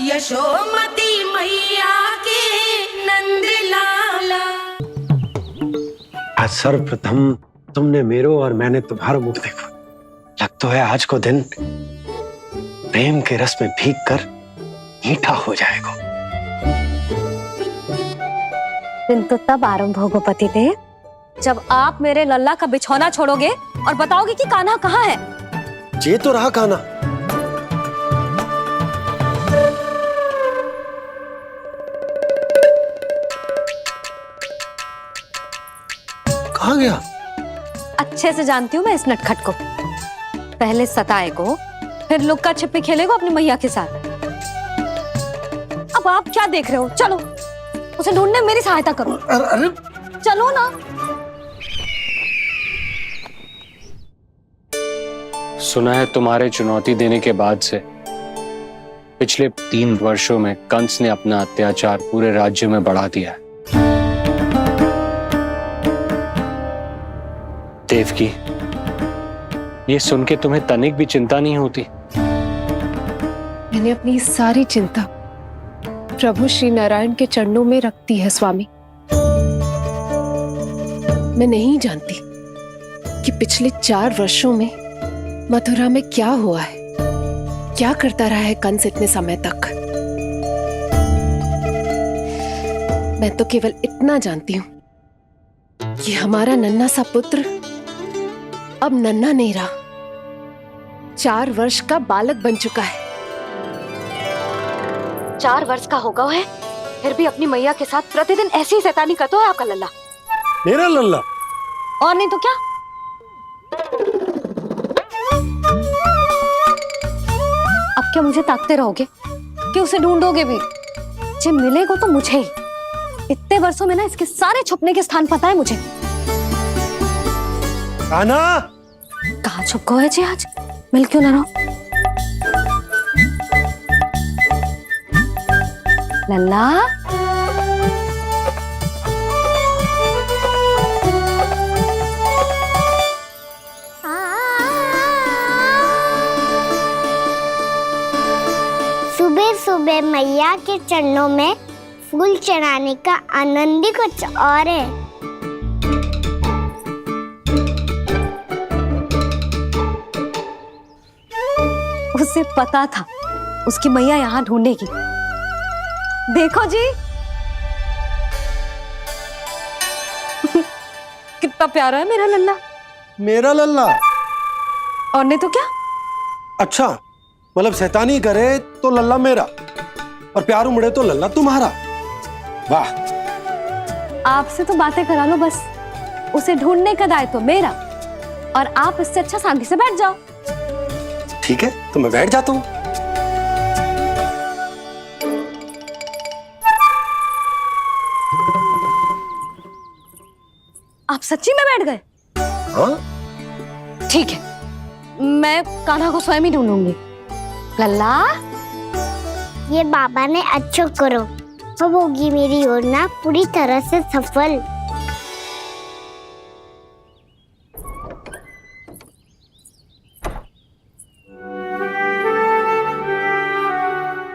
यशोमती मैया के नंद लाला। आज सर्वप्रथम तुमने मेरो और मैंने तुम्हारा मुख देखा। लग तो है आज को दिन प्रेम के रस में भीग कर मीठा हो जाएगा। दिन तो तब आरंभ होगा पतिदेव जब आप मेरे लल्ला का बिछौना छोड़ोगे और बताओगे कि कान्हा कहाँ है। ये तो रहा कान्हा। कहाँ गया? अच्छे से जानती हूँ मैं इस नटखट को। पहले सताएगो, फिर लुक्का छिपी खेलेगो अपनी मैया के साथ। अब आप क्या देख रहे हो? चलो उसे ढूंढने में मेरी सहायता करो। अरे चलो ना। सुना है तुम्हारे चुनौती देने के बाद से पिछले 3 वर्षों में कंस ने अपना अत्याचार पूरे राज्य में बढ़ा दिया है। देवकी, ये सुन के तुम्हें तनिक भी चिंता नहीं होती? मैंने अपनी सारी चिंता प्रभु श्री नारायण के चरणों में रख दी है स्वामी। मैं नहीं जानती कि पिछले 4 वर्षों में मथुरा में क्या हुआ है, क्या करता रहा है कंस इतने समय तक। मैं तो केवल इतना जानती हूं कि हमारा नन्हा सा पुत्र अब नन्हा नहीं रहा, 4 वर्ष का बालक बन चुका है। 4 वर्ष का होगा है, फिर भी अपनी मैया के साथ प्रतिदिन ऐसी ही शैतानी करता है आपका लल्ला। मेरा लल्ला? और नहीं तो क्या। अब क्या मुझे ताकते रहोगे कि उसे ढूंढोगे भी? जब मिलेगा तो मुझे ही। इतने वर्षों में ना इसके सारे छुपने के स्थान पता है मुझे। कान्हा! कहाँ छुप गए जी आज? मिल क्यों ना रहो? लल्ला, सुबह सुबह मैया के चरणों में फूल चढ़ाने का आनंद ही कुछ और है। उसे पता था उसकी मैया यहाँ ढूंढेगी। देखो जी कितना प्यारा है मेरा लल्ला। मेरा लल्ला? और नहीं तो क्या। अच्छा, मतलब शैतानी करे तो लल्ला मेरा और प्यार उमड़े तो लल्ला तुम्हारा। वाह! आपसे तो बातें करा लो बस, उसे ढूंढने का दायित्व मेरा, और आप इससे अच्छा शांति से बैठ जाओ। ठीक है, तो मैं बैठ जाता हूँ। आप सच्ची में बैठ गए? हाँ? ठीक है, मैं कान्हा को स्वयं ही ढूंढूंगी। लल्ला, ये बाबा ने अच्छा करो, अब होगी मेरी योजना पूरी तरह से सफल।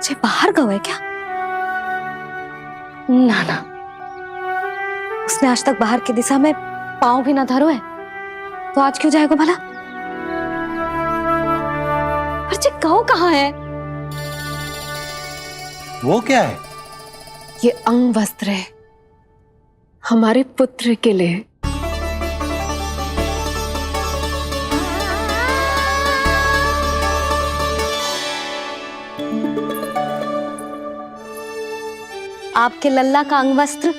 जे बाहर गए क्या? ना ना, उसने आज तक बाहर की दिशा में पांव भी ना धरो है, तो आज क्यों जाएगा भला? पर जे कहो कहाँ है? वो क्या है? ये अंग वस्त्र है हमारे पुत्र के लिए। आपके लल्ला का अंग वस्त्र।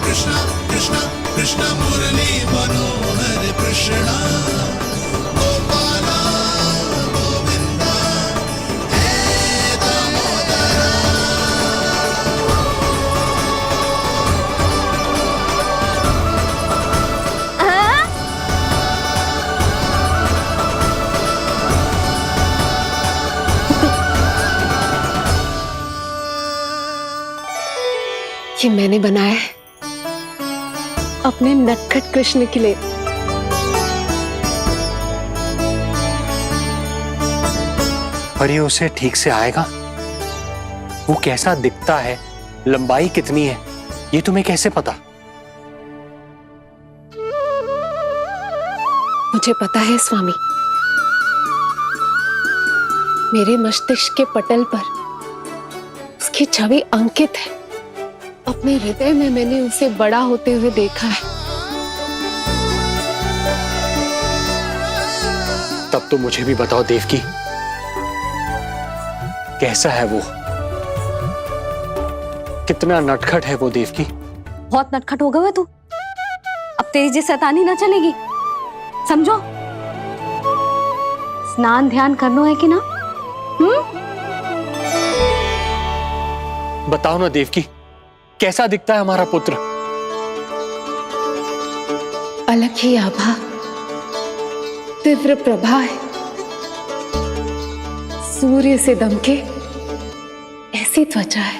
कृष्णा कृष्णा कृष्ण मुरली मनोहर कृष्णा गोपाला गोविंदा हे दामोदरा। ये मैंने बनाया है अपने नटखट कृष्ण के लिए। पर ये उसे ठीक से आएगा? वो कैसा दिखता है, लंबाई कितनी है, ये तुम्हें कैसे पता? मुझे पता है स्वामी, मेरे मस्तिष्क के पटल पर उसकी छवि अंकित है। अपने हृदय में मैंने उसे बड़ा होते हुए देखा है। तब तो मुझे भी बताओ देवकी, कैसा है वो? कितना नटखट है वो देवकी? बहुत नटखट हो गए तू। अब तेरी जी शैतानी ना चलेगी, समझो। स्नान ध्यान करनो है कि ना? बताओ ना देवकी, कैसा दिखता है हमारा पुत्र? अलग ही आभा, तीव्र प्रभा है। सूर्य से दमके ऐसी त्वचा है।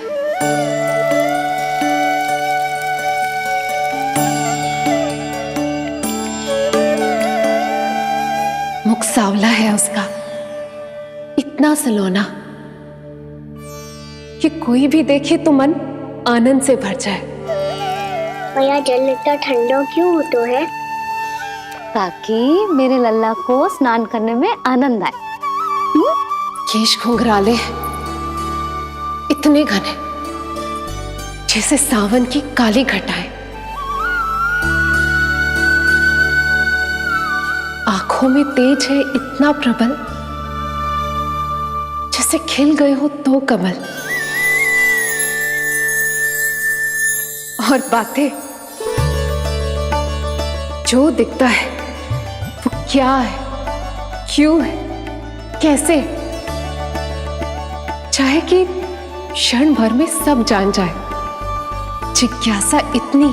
मुख सांवला है उसका, इतना सलोना कि कोई भी देखे तो मन आनंद से भर जाए। भैया जल इतना ठंडा क्यों होता है? ताकि मेरे लल्ला को स्नान करने में आनंद आए। केश घुंघराले इतने घने जैसे सावन की काली घटाएं। आंखों में तेज है इतना प्रबल जैसे खिल गए हो दो कमल। और बातें, जो दिखता है वो क्या है, क्यों है, कैसे, चाहे कि क्षण भर में सब जान जाए। जिज्ञासा इतनी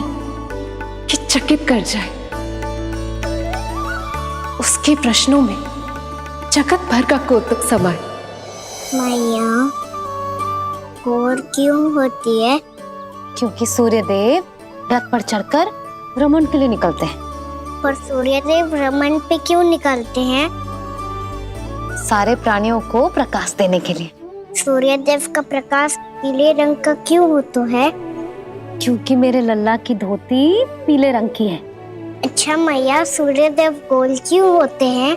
कि चकित कर जाए। उसके प्रश्नों में जगत भर का कौतुक समाए। मैया और क्यों होती है? क्योंकि सूर्यदेव रथ पर चढ़कर भ्रमण के लिए निकलते हैं। पर सूर्यदेव भ्रमण पे क्यों निकलते हैं? सारे प्राणियों को प्रकाश देने के लिए। सूर्यदेव का प्रकाश पीले रंग का क्यों होता है? क्योंकि मेरे लल्ला की धोती पीले रंग की है। अच्छा मैया, सूर्यदेव गोल क्यों होते हैं?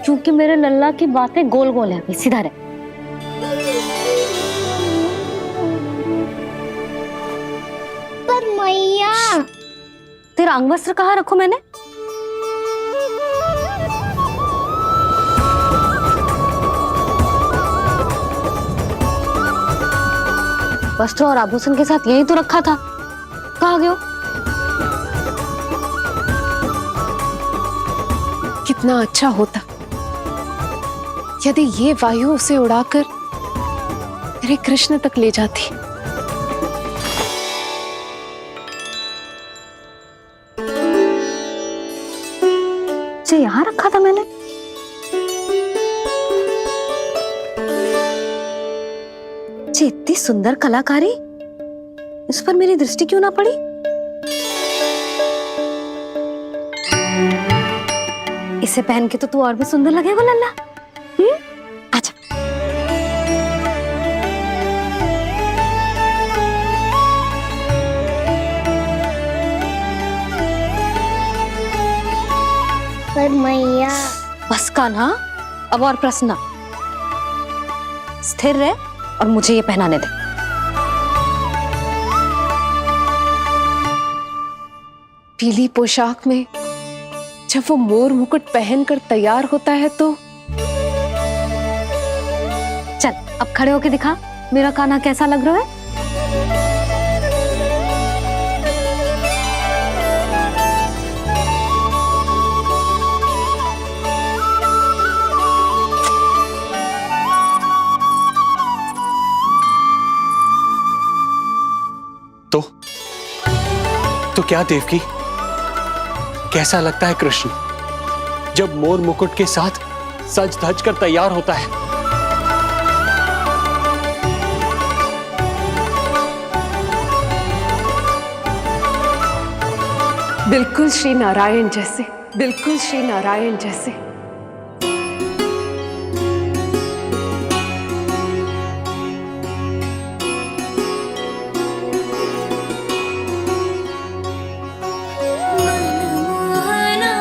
क्योंकि मेरे लल्ला की बातें गोल गोल है, अभी सीधा रहे। पर मैया, तेरा अंगवस्त्र कहाँ रखूं मैंने? वस्त्र और आभूषण के साथ यही तो रखा था, कहाँ गया? कितना अच्छा होता यदि ये वायु उसे उड़ाकर मेरे कृष्ण तक ले जाती। जो यहाँ रखा था मैंने। जी इतनी सुंदर कलाकारी, इस पर मेरी दृष्टि क्यों ना पड़ी? इसे पहन के तो तू और भी सुंदर लगेगा लल्ला। आजा। पर मैया, बस कान्हा, अब और प्रश्न। स्थिर रह और मुझे ये पहनाने दे। पीली पोशाक में जब वो मोर मुकुट पहनकर तैयार होता है तो चल अब खड़े होके दिखा मेरा कान्हा कैसा लग रहा है। तो क्या देवकी, कैसा लगता है कृष्ण जब मोर मुकुट के साथ सज धज कर तैयार होता है? बिल्कुल श्री नारायण जैसे, बिल्कुल श्री नारायण जैसे। मनमोहना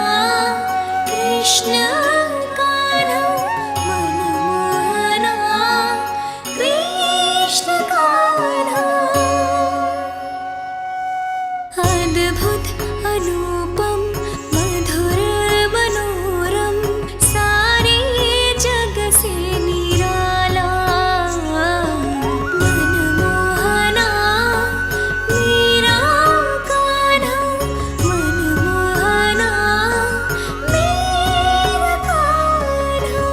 कृष्ण कान्हा, मनमोहना कृष्ण कान्हा। अद्भुत अनुपम मधुर मनोरम, सारे जग से निराला। मनमोहना मेरा कान्हा, मनमोहना मेरा कान्हा।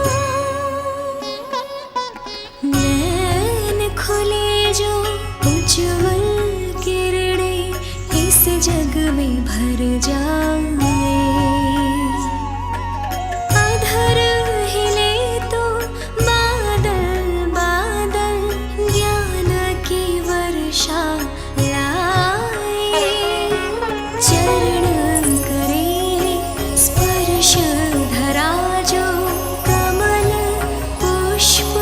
नैन खुले जो उज्ज्वल किरणें इस जग में भर जाए। अधर हिले तो बादल बादल ज्ञान की वर्षा लाए। चरण करे स्पर्श धरा जो कमल पुष्प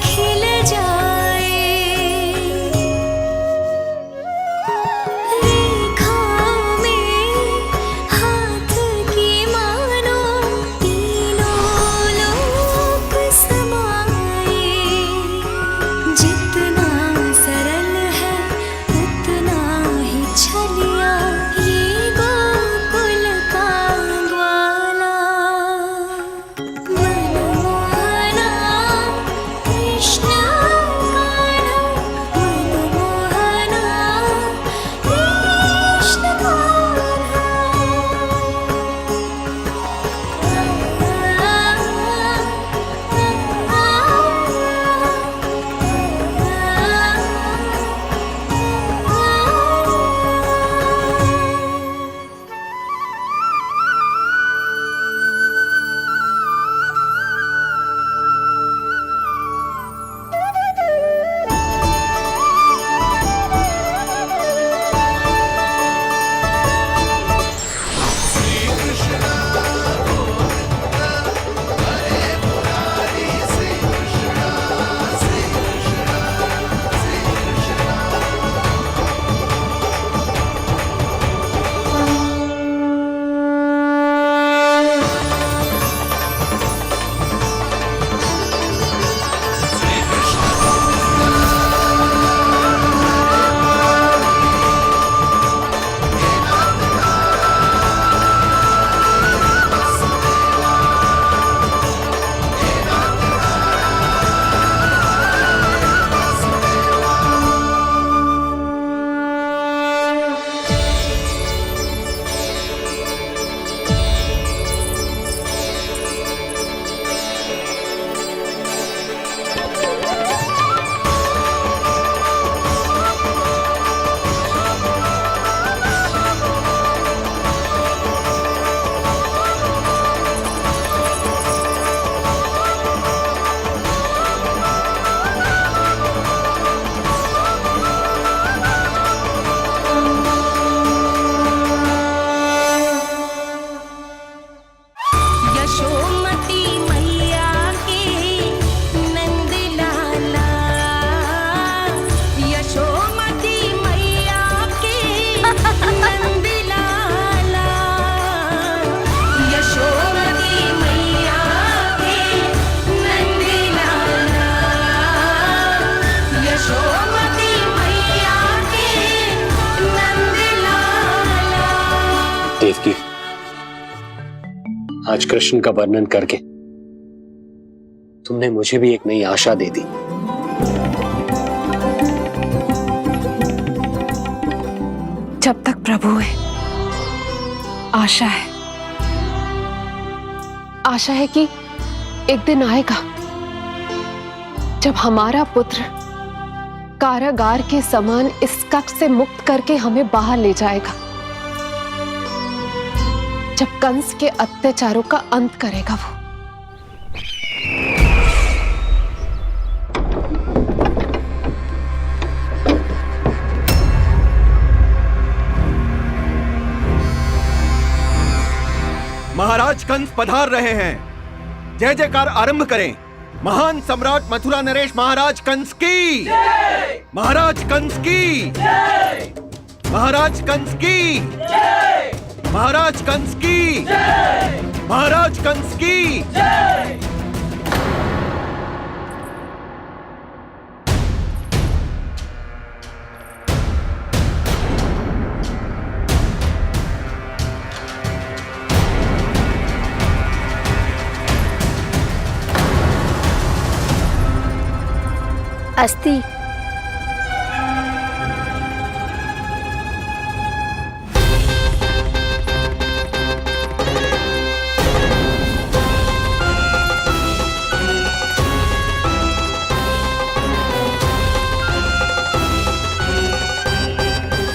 खिल जाए। रेखाओं में हाथ की मानो तीनों लोक समाए। जितना सरल है उतना ही छलिया ये गोकुल का ग्वाला। मनमोहना कृष्ण कान्हा, मनमोहना कृष्ण यशोमती मैया के नंद लाला। यशोमती मैया के नंद लाला। यशोमती मैया के नंद लाला। यशोमती मैया के नंद लाला। देवकी, आज कृष्ण का वर्णन करके तुमने मुझे भी एक नई आशा दे दी। जब तक प्रभु है, आशा है। आशा है कि एक दिन आएगा जब हमारा पुत्र कारागार के समान इस कक्ष से मुक्त करके हमें बाहर ले जाएगा, जब कंस के अत्याचारों का अंत करेगा वो। महाराज कंस पधार रहे हैं। जय जयकार आरंभ करें। महान सम्राट मथुरा नरेश महाराज कंस की, महाराज कंस की, महाराज कंस की, महाराज कंस की, महाराज कंस की। अस्ति।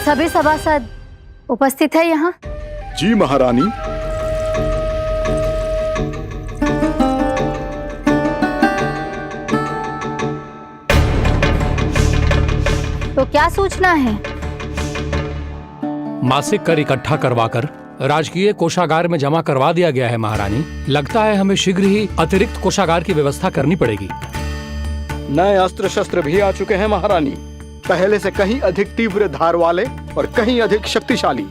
सभी सभासद उपस्थित है यहाँ? जी महारानी। तो क्या सूचना है? मासिक कर इकट्ठा करवाकर राजकीय कोषागार में जमा करवा दिया गया है महारानी। लगता है हमें शीघ्र ही अतिरिक्त कोषागार की व्यवस्था करनी पड़ेगी। नए अस्त्र शस्त्र भी आ चुके हैं महारानी, पहले से कहीं अधिक तीव्र धार वाले और कहीं अधिक शक्तिशाली।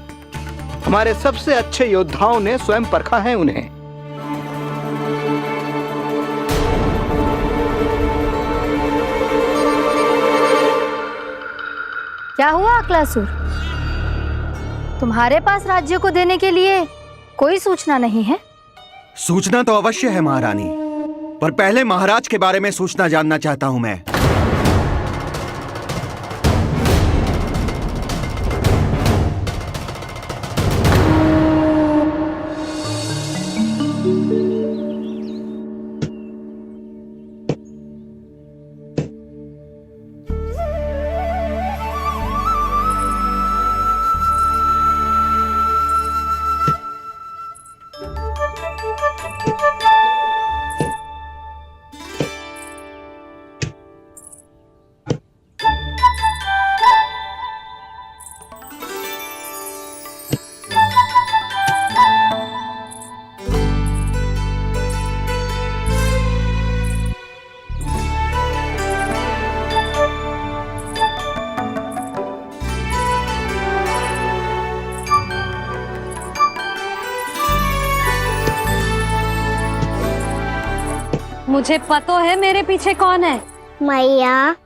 हमारे सबसे अच्छे योद्धाओं ने स्वयं परखा है उन्हें। क्या हुआ अक्लासुर? तुम्हारे पास राज्य को देने के लिए कोई सूचना नहीं है? सूचना तो अवश्य है महारानी, पर पहले महाराज के बारे में सूचना जानना चाहता हूं मैं। मुझे पता है मेरे पीछे कौन है। मैया।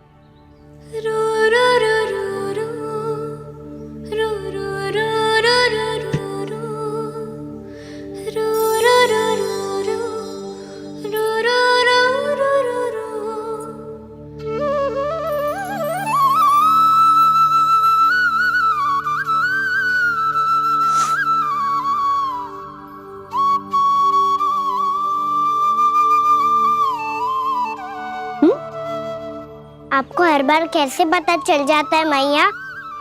आपको हर बार कैसे पता चल जाता है मैया?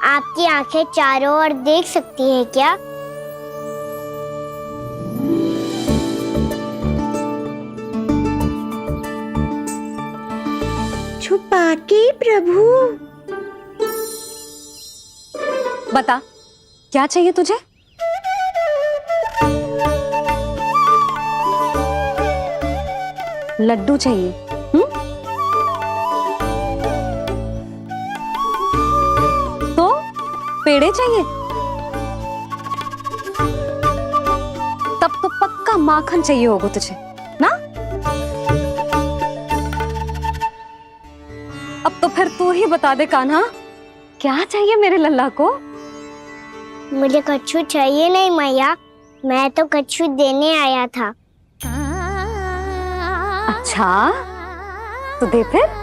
आपकी आंखें चारों ओर देख सकती हैं क्या? छुपा के प्रभु। बता, क्या चाहिए तुझे? लड्डू चाहिए? तो पेड़े चाहिए? तब तो पक्का माखन चाहिए होगा तुझे ना? अब तो फिर तू ही बता दे कान्हा, क्या चाहिए मेरे लल्ला को? मुझे कच्छू चाहिए नहीं मैया, मैं तो कच्छू देने आया था। अच्छा, तो दे फिर।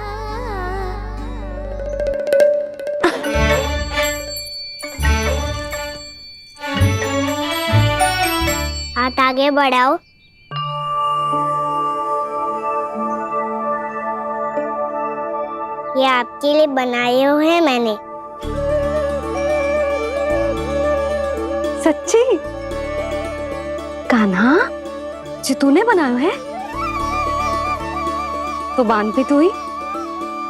आगे बढ़ाओ। ये आपके लिए बनाए हुए हैं मैंने। सच्ची? कान्हा जी तूने बनाया है? तो बांध भी तू ही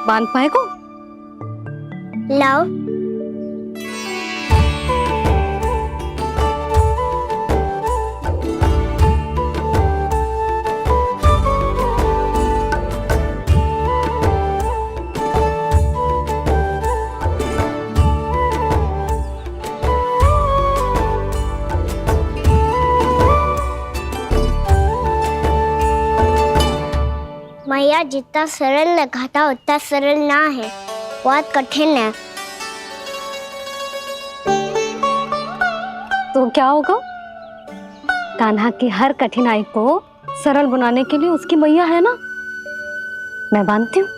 बांध पाए को? लाओ। मैया जितना सरल लगा था उतना सरल ना है, बहुत कठिन है। तो क्या होगा? कान्हा की हर कठिनाई को सरल बनाने के लिए उसकी मैया है ना, मैं बांधती हूँ।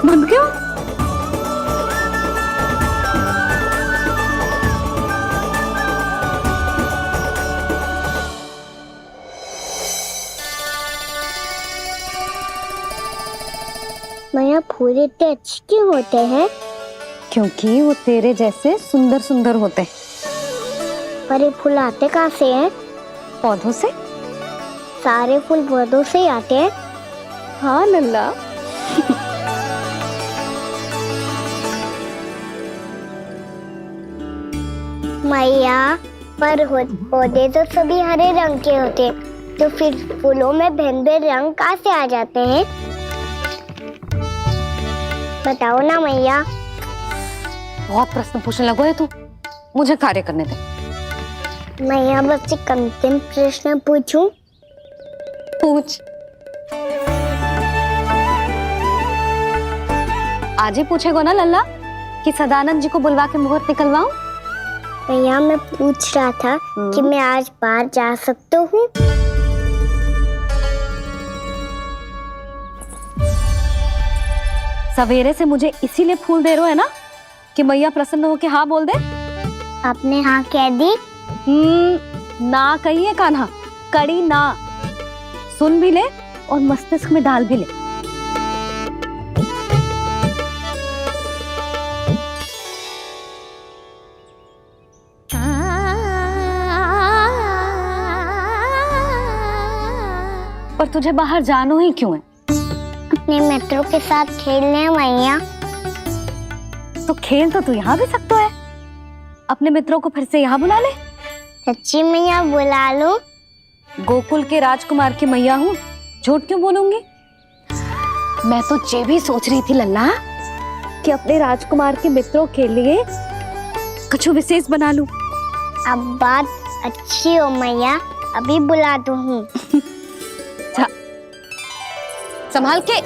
बंद क्यों? मैया फूल इतने अच्छे क्यों होते हैं? क्योंकि वो तेरे जैसे सुंदर सुंदर होते हैं। पर ये फूल आते कहाँ से हैं? पौधों से। सारे फूल पौधों से ही आते हैं? हाँ लल्ला। मैया पर पौधे तो सभी हरे रंग के होते हैं, तो फिर फूलों में भिन्न भिन्न रंग कहाँ से आ जाते हैं? बताओ ना मैया। बहुत प्रश्न पूछने लगो है तू, मुझे कार्य करने दे। मैया बस एक अंतिम प्रश्न पूछूं? पूछ। आज ही पूछेगो ना लल्ला कि सदानंद जी को बुलवा के मुहूर्त निकलवाऊं? मैया मैं पूछ रहा था कि मैं आज बाहर जा सकता हूँ? सवेरे से मुझे इसीलिए फूल दे रहे हो है ना कि मैया प्रसन्न हो के हाँ बोल दे। आपने हाँ कह दी? ना कहिए कान्हा, कड़ी ना। सुन भी ले और मस्तिष्क में डाल भी ले। पर तुझे बाहर जानो ही क्यों है? अपने मित्रों के साथ खेलने मैया। तो खेल तो तू यहाँ भी सकता है, अपने मित्रों को फिर से यहाँ बुला ले। सच्ची मैया बुला लो? गोकुल के राजकुमार की मैया हूँ, झूठ क्यों बोलूंगी? मैं तो ये भी सोच रही थी लल्ला कि अपने राजकुमार के मित्रों के लिए कुछ विशेष बना लूं। अब बात अच्छी हो मैया, अभी बुला दूँ हूँ। संभाल के।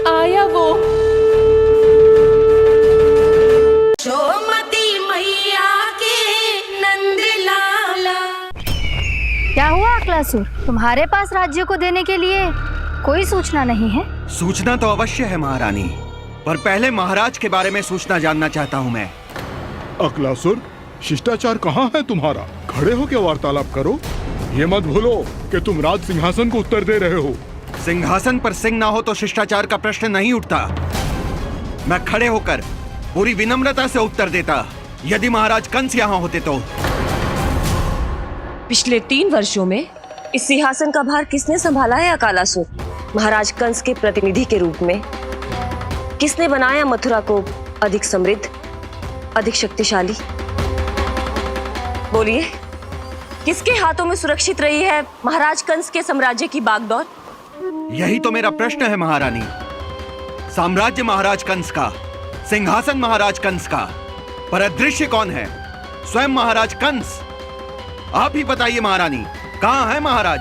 आया वो। सोमती मैया के नंद लाला। क्या हुआ अक्लासुर, तुम्हारे पास राज्य को देने के लिए कोई सूचना नहीं है? सूचना तो अवश्य है महारानी, पर पहले महाराज के बारे में सूचना जानना चाहता हूँ मैं। अक्लासुर, शिष्टाचार कहाँ है तुम्हारा? खड़े हो के वार्तालाप करो। ये मत भूलो कि तुम राज सिंहासन को उत्तर दे रहे हो। सिंहासन पर सिंह ना हो तो शिष्टाचार का प्रश्न नहीं उठता। मैं खड़े होकर पूरी विनम्रता से उत्तर देता यदि महाराज कंस यहाँ होते तो। पिछले 3 वर्षों में इस सिंहासन का भार किसने संभाला है अकालासुर? महाराज कंस के प्रतिनिधि के रूप में किसने बनाया मथुरा को अधिक समृद्ध, अधिक शक्तिशाली? बोलिए, किसके हाथों में सुरक्षित रही है महाराज कंस के साम्राज्य की बागडोर? यही तो मेरा प्रश्न है महारानी। साम्राज्य महाराज कंस का, सिंहासन महाराज कंस का, पर अदृश्य कौन है? स्वयं महाराज कंस। आप ही बताइए महारानी, कहां है महाराज?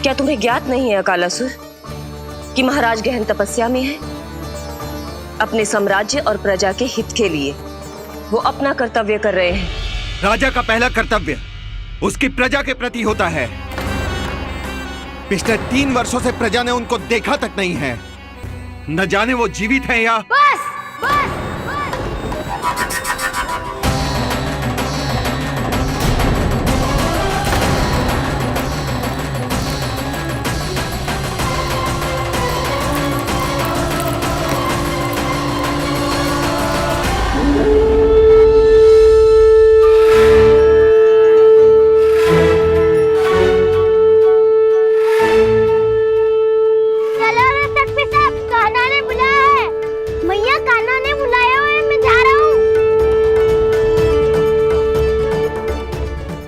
क्या तुम्हें ज्ञात नहीं है अकालासुर कि महाराज गहन तपस्या में है? अपने साम्राज्य और प्रजा के हित के लिए वो अपना कर्तव्य कर रहे हैं। राजा का पहला कर्तव्य उसकी प्रजा के प्रति होता है। पिछले 3 वर्षों से प्रजा ने उनको देखा तक नहीं है। न जाने वो जीवित हैं या बस बस चलो रे शक्ति साहब, कान्हा ने बुलाया है। मैया कान्हा ने बुलाया है, मैं जा रहा हूँ।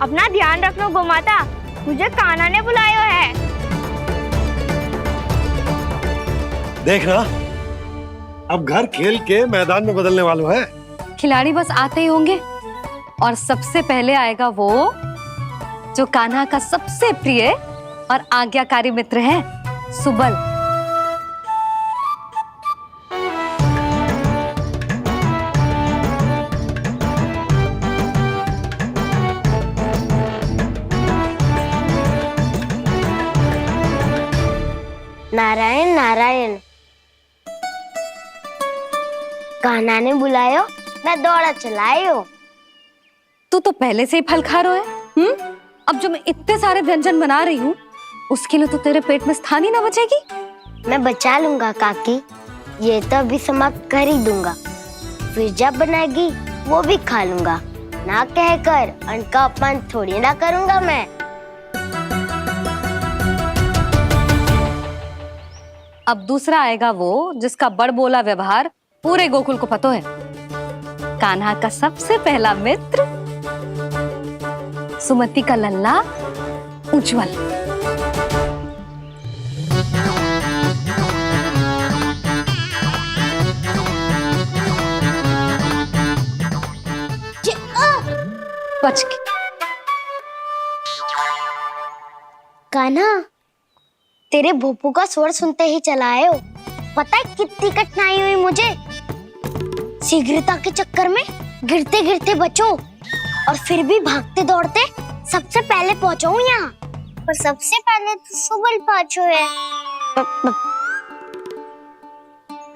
अपना ध्यान रखना गोमाता, मुझे कान्हा ने बुलाया है। देखना, अब घर खेल के मैदान में बदलने वालों है। खिलाड़ी बस आते ही होंगे और सबसे पहले आएगा वो जो कान्हा का सबसे प्रिय और आज्ञाकारी मित्र है, सुबल। नारायण नारायण, कान्हा ने बुलायो, मैं दौड़ा चलायो। तू तो पहले से ही फल खा रहा है। अब जो मैं इतने सारे व्यंजन बना रही हूँ उसके लिए तो तेरे पेट में स्थान ही ना बचेगी। मैं बचा लूंगा काकी, ये तो अभी समाप्त कर ही दूंगा, फिर जब बनाएगी वो भी खा लूंगा। ना कहकर अन्न का अपमान थोड़ी ना करूंगा मैं। अब दूसरा आएगा वो जिसका बड़बोला व्यवहार पूरे गोकुल को पता है, कान्हा का सबसे पहला मित्र, सुमति का लल्ला उज्जवल। बच के। कान्हा, तेरे भोपू का स्वर सुनते ही चला आए हो। पता है कितनी कठिनाई हुई मुझे। शीघ्रता के चक्कर में गिरते गिरते बचो और फिर भी भागते दौड़ते सबसे पहले पहुंचो यहाँ। पर सबसे पहले तो सुबल पहुंचो है।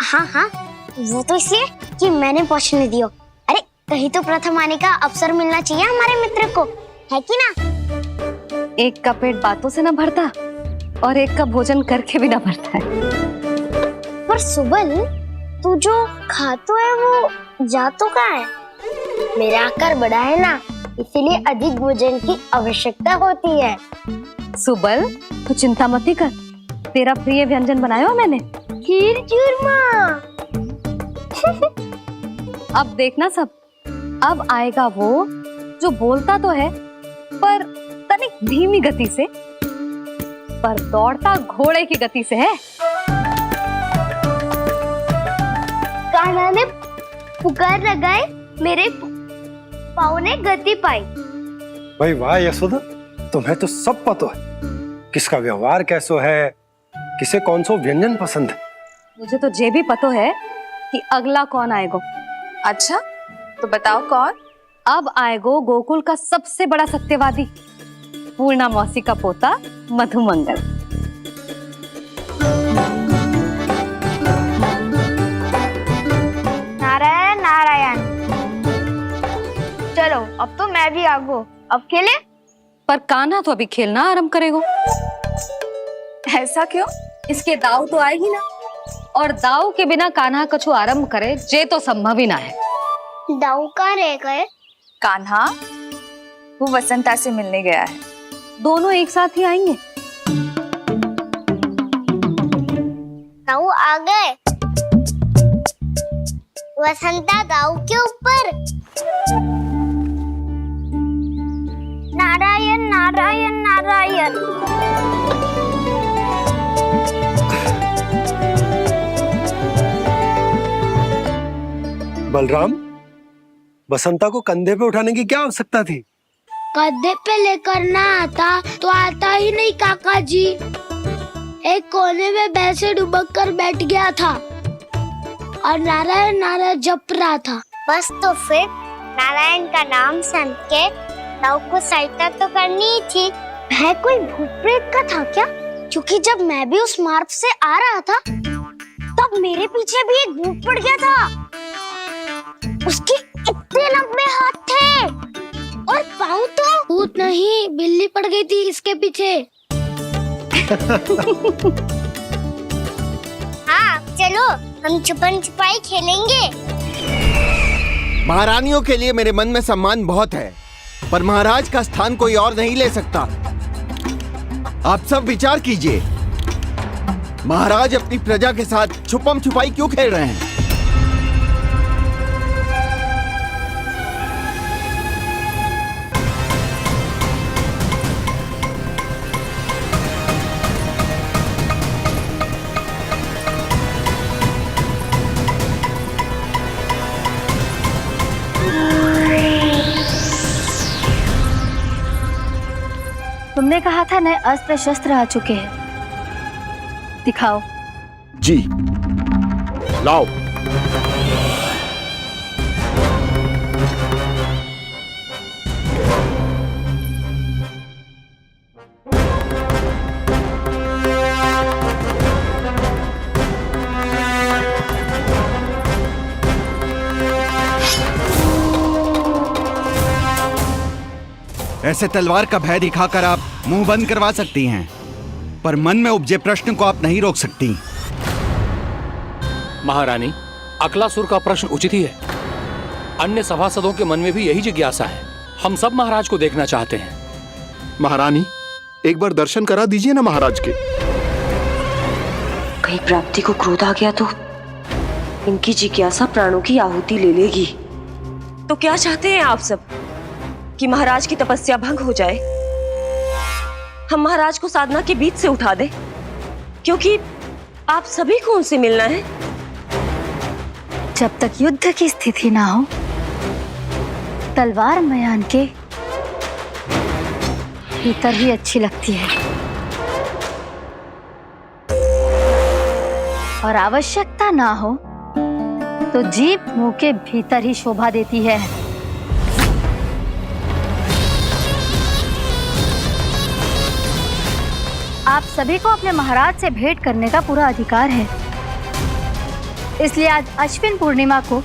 हाँ हाँ, वो तो इसलिए कि मैंने पहुंचने दियो। अरे कहीं तो प्रथम आने का अवसर मिलना चाहिए हमारे मित्र को, है कि ना? एक का पेट बातों से ना भरता और एक का भोजन करके भी ना भरता है। पर सुबल, तू जो खातो है वो जातो का है। मेरा आकार बड़ा है ना, इसीलिए अधिक भोजन की आवश्यकता होती है। सुबल, तू चिंता मत कर, तेरा प्रिय व्यंजन बनाया हो मैंने, खीर चूरमा। अब देखना सब, अब आएगा वो जो बोलता तो है पर तनिक धीमी गति से, पर दौड़ता घोड़े की गति से है। कान्हा ने पुकार लगाए, मेरे पाँव ने गति पाई। भाई वाह यशोदा, तुम्हें तो सब पता है, किसका व्यवहार कैसो है, किसे कौन सो व्यंजन पसंद है। मुझे तो ये भी पता है कि अगला कौन आएगो। अच्छा, तो बताओ कौन? अब आएगो गोकुल का सबसे बड़ा सत्यवादी, पूर्णा मौसी का पोता मधुमंगल। नारायण नारायण। चलो अब तो मैं भी आगो, अब खेले। पर कान्हा तो अभी खेलना आरंभ करेगो। ऐसा क्यों? इसके दाव तो आए ही ना, और दाव के बिना कान्हा कछु आरंभ करे जे तो संभव ही ना है। दाऊ कहाँ रह गए? कान्हा वो वसंता से मिलने गया है। दोनों एक साथ ही आएंगे। दाऊ आ गए। वसंता दाऊ के ऊपर। नारायण नारायण नारायण। बलराम, बसंता को कंधे पे उठाने की क्या आवश्यकता थी? कंधे पे लेकर ना आता तो आता ही नहीं काका जी। एक कोने में वैसे डुबक कर बैठ गया था और नारायण नारायण जप रहा था। बस तो फिर नारायण का नाम सुन के दाऊ को सहायता तो करनी ही थी। वह कोई भूत प्रेत का था क्या? क्योंकि जब मैं भी उस मार्ग से आ रहा था तब मेरे पीछे भी एक भूत पड़ गया था। उसके इतने लंबे हाथ थे और पाँव तो भूत नहीं, बिल्ली पड़ गई थी इसके पीछे। हाँ चलो हम छुपन छुपाई खेलेंगे। महारानियों के लिए मेरे मन में सम्मान बहुत है, पर महाराज का स्थान कोई और नहीं ले सकता। आप सब विचार कीजिए, महाराज अपनी प्रजा के साथ छुपम छुपाई क्यों खेल रहे हैं? तुमने कहा था नए अस्त्र शस्त्र आ चुके हैं, दिखाओ। जी लाओ। ऐसे तलवार का भय दिखाकर आप मुंह बंद करवा सकती हैं, पर मन में उपजे प्रश्न को आप नहीं रोक सकती। महारानी, अकलासुर का प्रश्न उचित ही है। अन्य सभासदों के मन में भी यही जिज्ञासा है। हम सब महाराज को देखना चाहते हैं। महारानी, एक बार दर्शन करा दीजिए ना महाराज के। कहीं प्राप्ति को क्रोध आ गया तो इनकी जिज्ञासा प्राणों की आहुति ले लेगी। तो क्या चाहते हैं आप सब कि महाराज की तपस्या भंग हो जाए? हम महाराज को साधना के बीच से उठा दें, क्योंकि आप सभी को उनसे मिलना है। जब तक युद्ध की स्थिति ना हो, तलवार मयान के भीतर ही अच्छी लगती है और आवश्यकता ना हो तो जीभ मुंह के भीतर ही शोभा देती है। आप सभी को अपने महाराज से भेंट करने का पूरा अधिकार है। इसलिए आज अश्विन पूर्णिमा को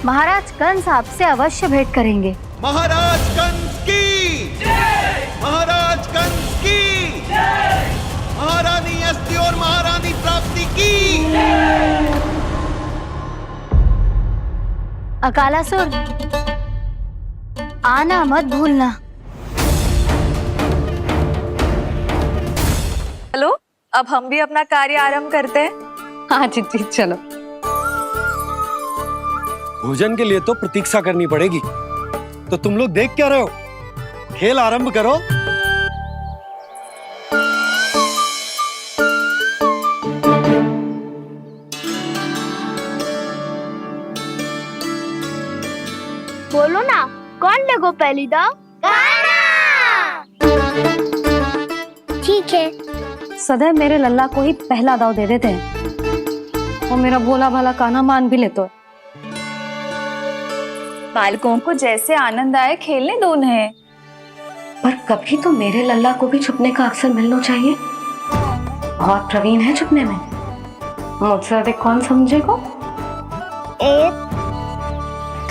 महाराज कंस आपसे अवश्य भेंट करेंगे। महाराज कंस की जय! महाराज कंस की जय! महारानी अस्ति और महारानी प्राप्ति की जय! अकालासुर, आना मत भूलना। चलो अब हम भी अपना कार्य आरंभ करते हैं। हाँ जी चलो। भोजन के लिए तो प्रतीक्षा करनी पड़ेगी, तो तुम लोग देख क्या रहे हो? खेल आरंभ करो। बोलो ना, कौन लगो पहली दाव? ठीक है। सदैव मेरे लल्ला को ही पहला दाव दे देते हैं और मेरा भोला भाला कान्हा मान भी लेते। बालकों को जैसे आनंद आए खेलने दो उन्हें। पर कभी तो मेरे लल्ला को भी छुपने का अवसर मिलना चाहिए। बहुत प्रवीण है छुपने में, मुझसे अधिक कौन समझेगा?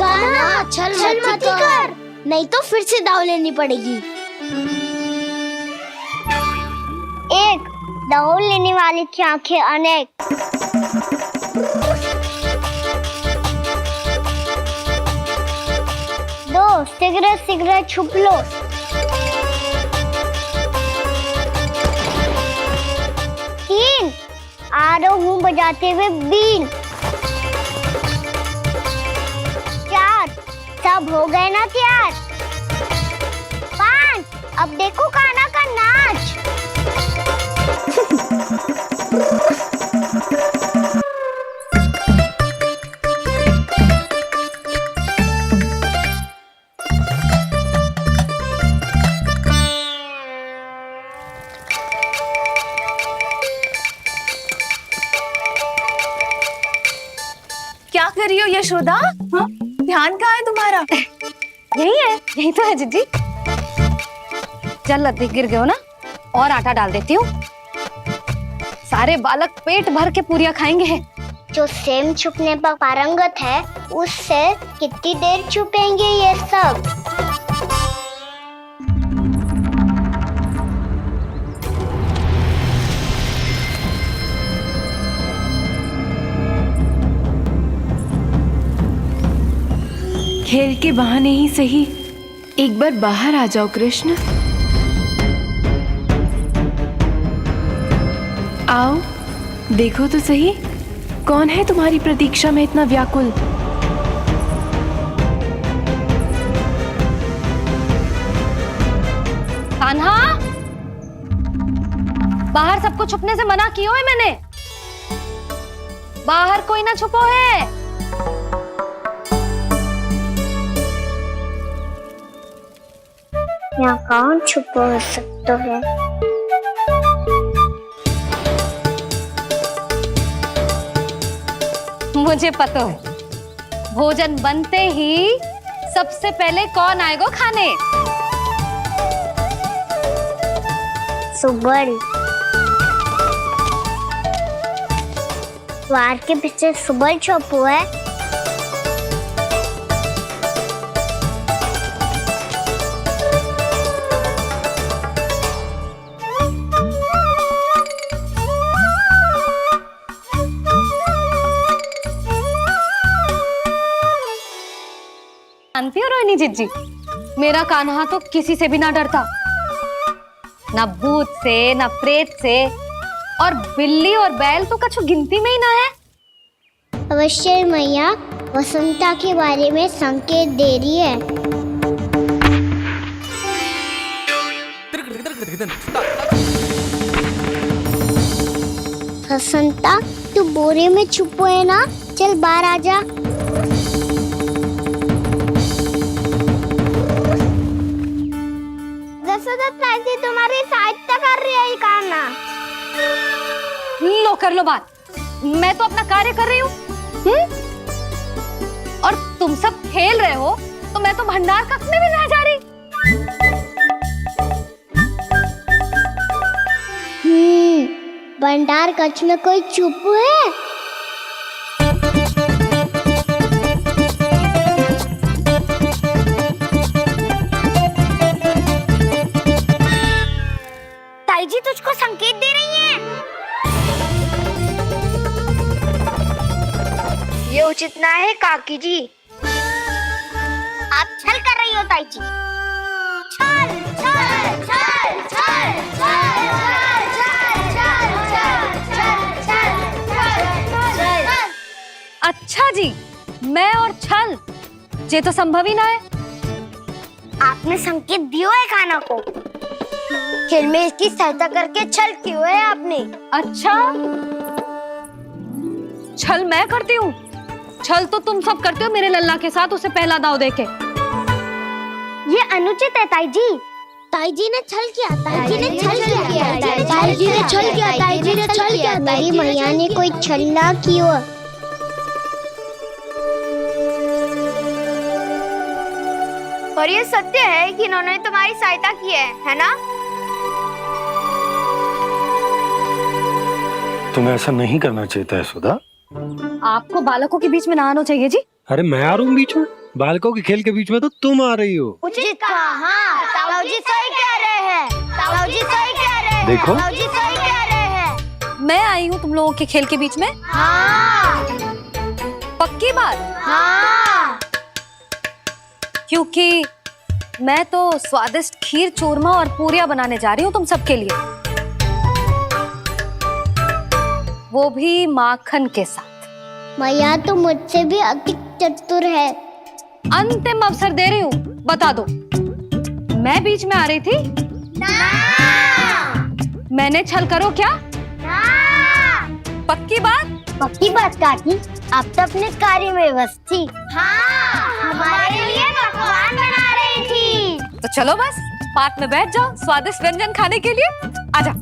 कान्हा छल मत कर, नहीं तो फिर से दाव लेनी पड़ेगी। एक दाव लेने वाली की आंखें अनेक। दो, शीघ्र शीघ्र छुप लो। तीन, आ रहा हूँ बजाते हुए बीन। सब हो गए ना तैयार? 5, अब देखो कान्हा का नाच। क्या कर रही हो यशोदा? हाँ? ध्यान कहाँ है तुम्हारा? यही तो है जीजी। चल अधिक गिर गए हो ना, और आटा डाल देती हूँ। सारे बालक पेट भर के पूरियां खाएंगे। जो सेम छुपने पर पारंगत है, उससे कितनी देर छुपेंगे ये सब? खेल के बहाने ही सही एक बार बाहर आ जाओ कृष्ण। आओ देखो तो सही, कौन है तुम्हारी प्रतीक्षा में इतना व्याकुल? कान्हा, बाहर सबको छुपने से मना किया है मैंने। बाहर कोई ना छुपो है। यहाँ कौन छुपा हो सकता है? मुझे पता है, भोजन बनते ही सबसे पहले कौन आएगा खाने? सुबल। द्वार के पीछे सुबल छुपा है। जानती हो रोहिणी जीजी, मेरा कान्हा तो किसी से भी ना डरता, ना भूत से, ना प्रेत से, और बिल्ली और बैल तो कछु गिनती में ही ना है। अवश्य मैया वसंता के बारे में संकेत दे रही है। वसंता, तू बोरे में छुपो है ना? चल बाहर आ जा। तुम्हारी सहायता कर रही है कान्हा। लो कर लो बात, मैं तो अपना कार्य कर रही हूँ। और तुम सब खेल रहे हो तो मैं तो भंडार कक्ष में भी नहीं जा रही। भंडार कक्ष में कोई चुप है? ताई जी तुझको संकेत दे रही हैं। ये उचित ना है काकी जी। आप छल कर रही हो ताई जी। छल छल छल छल छल छल। अच्छा जी, मैं और छल, ये तो संभव ही ना है। आपने संकेत दिया है कान्हा को। खेल में इसकी सहायता करके छल क्यों है आपने? अच्छा, छल मैं करती हूँ? छल तो तुम सब करते हो मेरे लल्ला के साथ, उसे पहला दाव देके। ये अनुचित है ताई जी। ताई जी ने छल किया, ताई जी ने छल किया, ताई जी ने छल किया, ताई जी ने छल किया। मेरी मैया ने कोई छल ना किया। और ये सत्य है कि इन्होंने तुम्हारी सहायता की है ना? तुम्हें ऐसा नहीं करना चाहिए था यशोदा। आपको बालकों के बीच में ना आना चाहिए जी। अरे मैं आ रहा हूँ बीच में? बालकों के खेल के बीच में तो तुम आ रही हो। उचित कहा। ताऊ जी सही कह रहे हैं। ताऊ जी सही कह रहे हैं। देखो, ताऊ जी सही कह रहे हैं। मैं आई हूँ तुम लोगों के खेल के बीच में? हाँ। पक्की बात? हाँ। क्योंकि मैं तो स्वादिष्ट खीर, चूरमा और पूरियां बनाने जा रही हूँ तुम सबके लिए, वो भी माखन के साथ। मैया तो मुझसे भी अधिक चतुर है। अंतिम अवसर दे रही हूँ, बता दो मैं बीच में आ रही थी? मैंने छल करो क्या? पक्की बात? पक्की बात काकी, आप तो अपने कार्य में व्यस्त थी। हाँ, हमारे लिए पकवान बना रही थी। तो चलो बस पार्क में बैठ जाओ स्वादिष्ट व्यंजन खाने के लिए। आजा।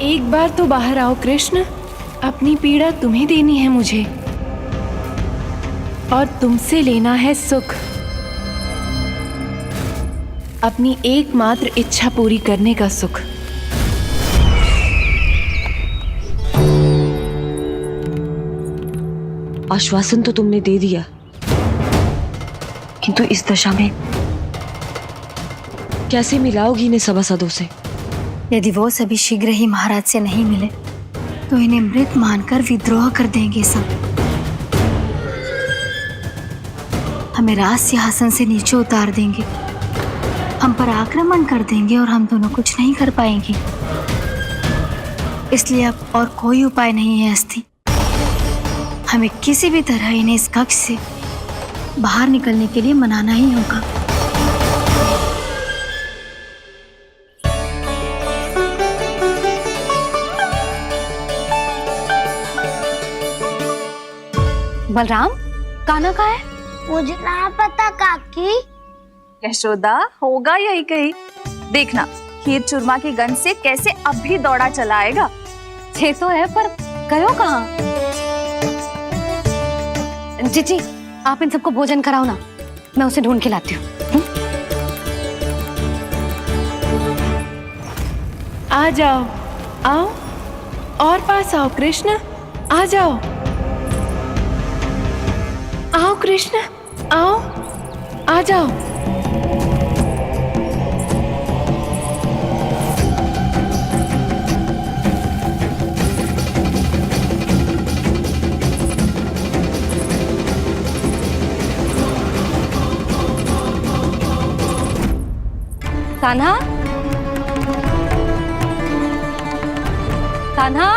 एक बार तो बाहर आओ कृष्ण, अपनी पीड़ा तुम्हें देनी है मुझे और तुमसे लेना है सुख। अपनी एकमात्र इच्छा पूरी करने का सुख। आश्वासन तो तुमने दे दिया, किंतु इस दशा में कैसे मिलाओगी इन्हें सभासदों से? यदि वो सभी शीघ्र ही महाराज से नहीं मिले तो इन्हें मृत मानकर विद्रोह कर देंगे सब। हमें राज सिंहासन से नीचे उतार देंगे, हम पर आक्रमण कर देंगे और हम दोनों कुछ नहीं कर पाएंगे। इसलिए अब और कोई उपाय नहीं है अस्थि। हमें किसी भी तरह इन्हें इस कक्ष से बाहर निकलने के लिए मनाना ही होगा। बलराम, कान्हा कहाँ है? मुझे ना पता काकी। यशोदा, होगा यही कहीं। देखना खीर चूरमा की गंध से कैसे अब भी दौड़ा चला आएगा। ये तो है, पर गयो कहाँ? जीजी, आप इन सबको भोजन कराओ ना, मैं उसे ढूंढ के लाती हूँ। आ जाओ, आओ और पास आओ कृष्ण, आ जाओ। आओ कृष्ण, आओ, आ जाओ। कान्हा, कान्हा,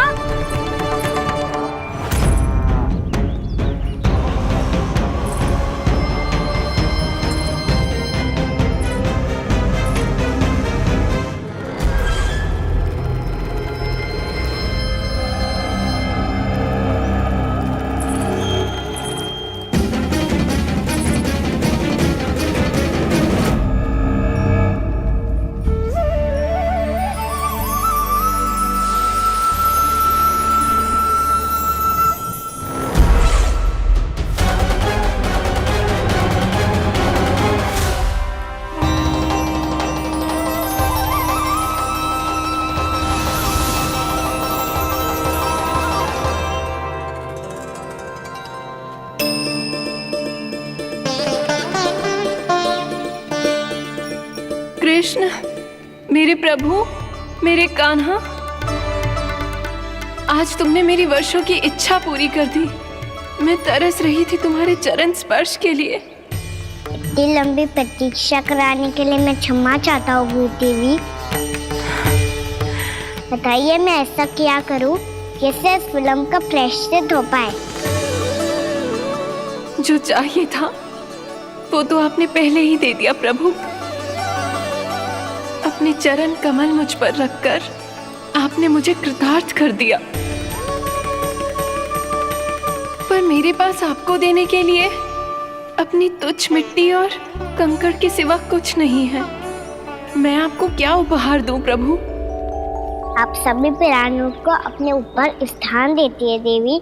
कृष्ण, मेरे प्रभु, मेरे कान्हा, आज तुमने मेरी वर्षों की इच्छा पूरी कर दी। मैं तरस रही थी तुम्हारे चरण स्पर्श के लिए। इतनी लंबी प्रतीक्षा कराने के लिए मैं क्षमा चाहता हूँ देवी। बताइए मैं ऐसा क्या करूँ जिससे इस फिल्म का प्रायश्चित हो पाए? जो चाहिए था वो तो आपने पहले ही दे दिया प्रभु। अपने चरण कमल मुझ पर रखकर आपने मुझे कृतार्थ कर दिया। पर मेरे पास आपको देने के लिए अपनी तुच्छ मिट्टी और कंकड़ के सिवा कुछ नहीं है। मैं आपको क्या उपहार दूं प्रभु? आप सभी प्राणियों को अपने ऊपर स्थान देती है देवी।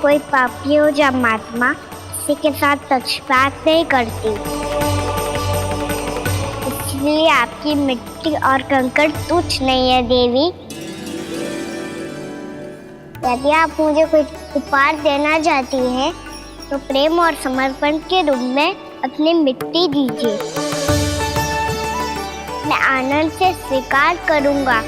कोई पापी हो या महात्मा, किसी के साथ पक्षपात नहीं करती। इसलिए आपकी मिट्टी और कंकड़ तुच्छ नहीं है देवी। यदि आप मुझे कुछ उपहार देना चाहती हैं, तो प्रेम और समर्पण के रूप में अपनी मिट्टी दीजिए। मैं आनंद से स्वीकार करूंगा।